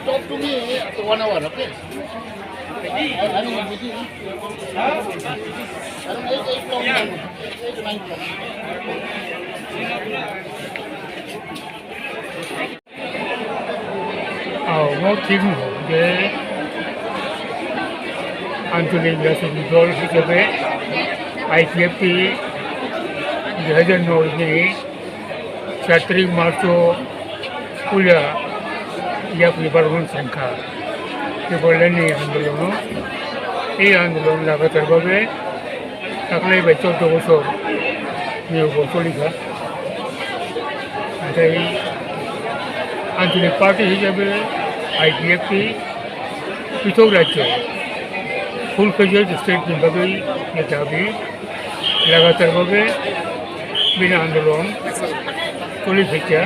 Talk to me after 1 hour, okay? I don't want to see. I don't 8 long, 8 to 9 long. Nothing যে আঞ্চলিক রাজনৈতিক দল হিসেবে IPFT 2009 4 March পুরা या परिवारों संख्या केवलनी आंदोलन এই আন্দোলন লাগাতারভাবে থাকলে 14 বছর নিয়োগ চলিকা এই আঞ্চলিক পার্টি হিসেবে আইপিএফটি পৃথক রাজ্য ফুল ফেজেড স্টেট বিভাগেই দাবি লাগাতারভাবে বিনা আন্দোলন চলি থেকে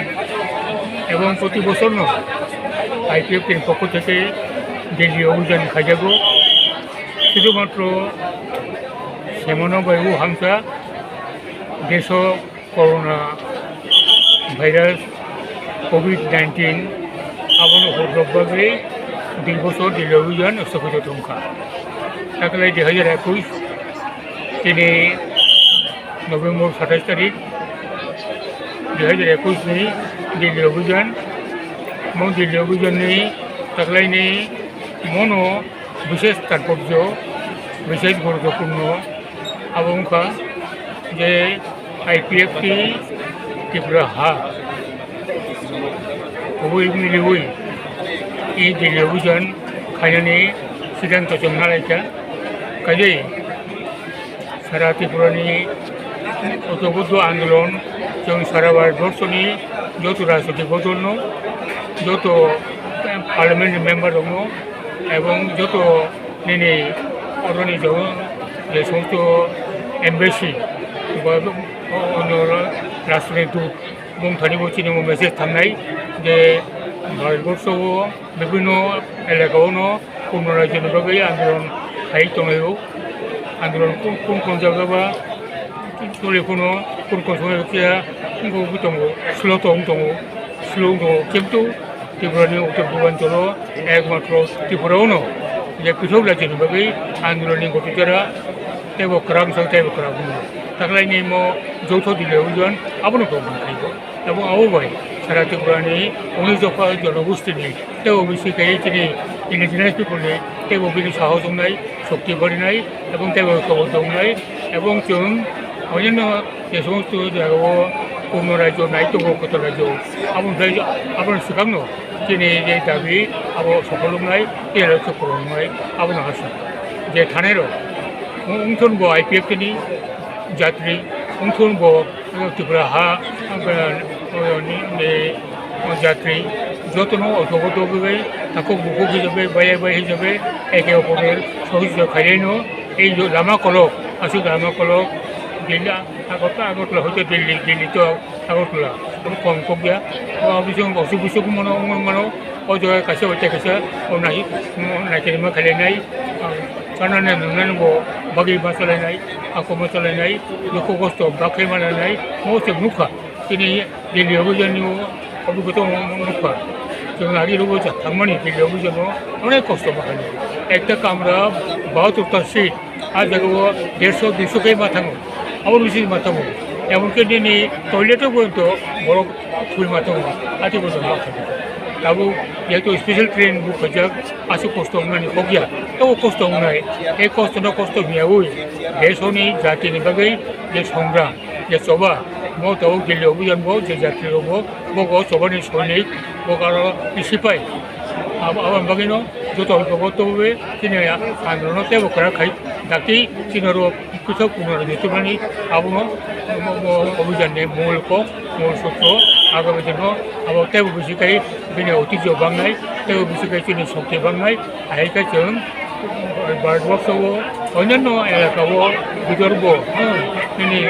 এবং প্রতি বছর আইপিএফটির পক্ষ থেকে দিল্লি অভিযান খাইযাব শুধুমাত্র সেমনবায়ু হামসা দেশ করোনা ভাইরাস কোভিড-19 আবনো হদ্রভাবে 2 বছর দিল্লি অভিযান স্থগিত সংখ্যা তাহলে 2021 তিনি নভেম্বর 27 তারিখ 2021 में दिल्ली अभियान दिल्ली अभियान तकलाई मन विशेष तात्पर्य विशेष गुरुत्वपूर्ण आबंखा जे आईपीएफटी त्रिपुरा हा हबई मिलिबई दिल्ली अभियान खाने सिद्धांत चलना लाइका कई सारा त्रिपुरानी ঐক্যবদ্ধ আন্দোলন এবং সারা ভারতবর্ষনি যত রাজনৈতিক দল যত পার্লামেন্ট মেম্বার দङ এবং যত দিनै অরণি দङ যে সমস্ত এমবেসি বা অন্য রাষ্ট্রের দূত बुंथानिबो चिनिबो मेसेज थांनाय जे भारतबर्षआव বিভিন্ন এলাকাওনো কোন রাজ্যनि बागै आन्दोलन खाय दङो आन्दोलन কোন জায়গাবা सोलिखौनो कोन समयखिया दङ स्ल'टं दङ स्ल' दङ किन्तु त्रिपुरानि उत्तर पूर्वाञ्चलाव एकमात्र त्रिपुरायावनो जे पृथक रायजोनि बागै आन्दोलननि गथ'फोरा तेबोक्रां तेबोक्रां बुङो थाखायनो যৌথ दिल्ली अभियान आबोनो दंखायो এবং आवबाय सारा त्रिपुरानि 19 दफा जनगोष्ठीनि तेबो बिसिखायै दिनै इन्डिजिनास पिपलनि तेबो बिनि साहस दंनाय शक्ति बारिनाय এবং तेबो खबर दंनाय এবং जों अन्यान्य जे समस्त जायगायाव कोन राज्य नाय दङ कत राज्य आबोनो सिगांनो दिनै जे दाबि आबो सफल दंनाय तेल सफल दंनाय आबोनो आसा जे थानाय र उंथनबो आईपीएफनि जात्रि उंथनबो त्रिपुरा हा जात्रि যতন অথবতভাবে তাকে বুকু হিসাবে বাইরে বাইরে হিসাবে একে অপরের সহযোগিতা খাইলেনো এই লামা কলক আসুক লামা কলক দিল্লি আগরতলা হয়তো দিল্লি তো আগরতলা কম কম গিয়া বিশং অসুখ বিসুখ মানো ও জায়গায় কাছে হইতে কাছে ও নাইকেরিমা খাইলাयनाय जानानै नुनानैबो बागै बासालायनाय आखमा सालायनाय दुखु खस्थ' बाखै मालायनाय मौसुम नुखा दिनै दिल्ली अभियाननि अभिगत नुखा जों आगोलावबो थांमानि दिल्ली अभियानाव अनेक खस्थ' बाहायनाय একটা কামরা 72টা সিট আর জায়গায় 150-200 মা থাকো আবার বেশি মা থাকো এমনকি দিনে টয়লেটও পর্যন্ত বড় ফুল মা থাকো আতি পর্যন্ত মা থাকো তাবো যেহেতু স্পেশাল ট্রেন বুক হয়ে আসু কষ্ট হনানি হগিয়া তবু কষ্ট হনাই এই কষ্ট মিয়াওই দেশনি জাতিनि बागै যে সংগ্রাম যে সভা মতো দিল্লি অভিযান বো যে যাত্রী হবো বগো সভানি সৈনিক বগারো সিপাই আবার বাগিনো যত ঐক্যবদ্ধভাবে তিনি আন্দোলন তেবকরা খাই ডাকি তিনারও পৃথক পুনরাবৃত্তি আবনো অভিযানে মূল সূত্র आगामी दिन अब तेबो बिसिखाय बिनि ঐতিহ্য बांनाय तेबो बिसिखाय जोंनि शक्ति बांनाय हायखाय जों भारतबर्षआव अन्यान्य एलाकायाव विदर्भ दिनै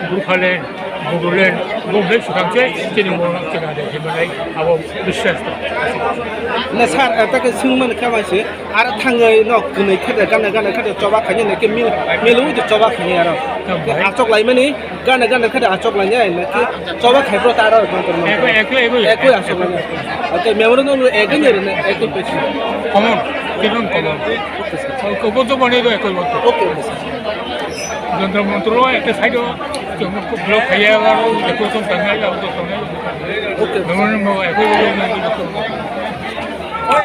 नागालेण्ड বড়োল্যান্ড বম্বে সুখাংসে তিনি মনোচনা দেখিমাनाय আবো বিশ্বাস দं ना सार ताके सोंमोन खामायसो आरो थाङै न गुनै खेदे गाननो खेदे चबा खायनो ने के मिलु जो चबा खायनो आरो आचक लाइमानि गाननो खेदे आचक लाइनो ने के चबा खायब्रो तारो जंतर एको आचक लाइनो ओके मेमोरो न एको ने एको पेछि কমন কেমন কমন কবজ মানে তো একই মত ओके ओके যন্ত্র মন্ত্র একটা সাইডও যেমন খুব ব্লক খাইয়া গেল একই সব টাঙ্গাই যাও তো ओके মেমোরি একই